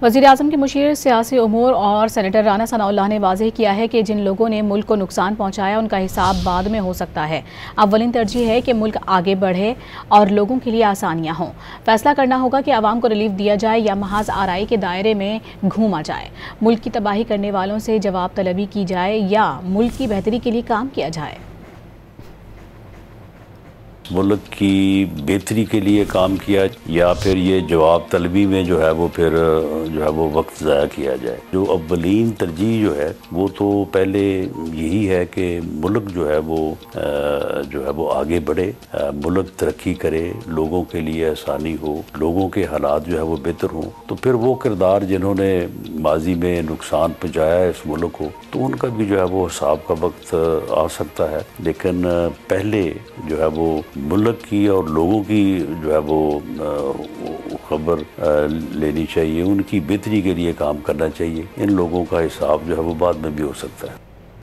وزیراعظم کے مشیر سیاسی امور اور سینیٹر رانا ثناء اللہ نے واضح کیا ہے کہ جن لوگوں نے ملک کو نقصان پہنچایا ان کا حساب بعد میں ہو سکتا ہے۔ اولین ترجیح ہے کہ ملک آگے بڑھے اور لوگوں کے لیے آسانیاں ہوں۔ فیصلہ کرنا ہوگا کہ عوام کو ریلیف دیا جائے یا محض آرائی کے دائرے میں گھوما جائے۔ ملک کی تباہی کرنے والوں سے جواب طلبی کی جائے یا ملک کی بہتری کے لیے کام کیا جائے۔ ملک کی بہتری کے لیے کام کیا یا پھر یہ جواب طلبی میں جو ہے وہ پھر جو ہے وہ وقت ضائع کیا جائے۔ جو اولین ترجیح جو ہے وہ تو پہلے یہی ہے کہ ملک جو ہے وہ آگے بڑھے، ملک ترقی کرے، لوگوں کے لیے آسانی ہو، لوگوں کے حالات جو ہے وہ بہتر ہوں۔ تو پھر وہ کردار جنہوں نے ماضی میں نقصان پہنچایا ہے اس ملک کو، تو ان کا بھی جو ہے وہ حساب کا وقت آ سکتا ہے۔ لیکن پہلے جو ہے وہ ملک کی اور لوگوں کی جو ہے وہ خبر لینی چاہیے، ان کی بہتری کے لیے کام کرنا چاہیے۔ ان لوگوں کا حساب جو ہے وہ بعد میں بھی ہو سکتا ہے۔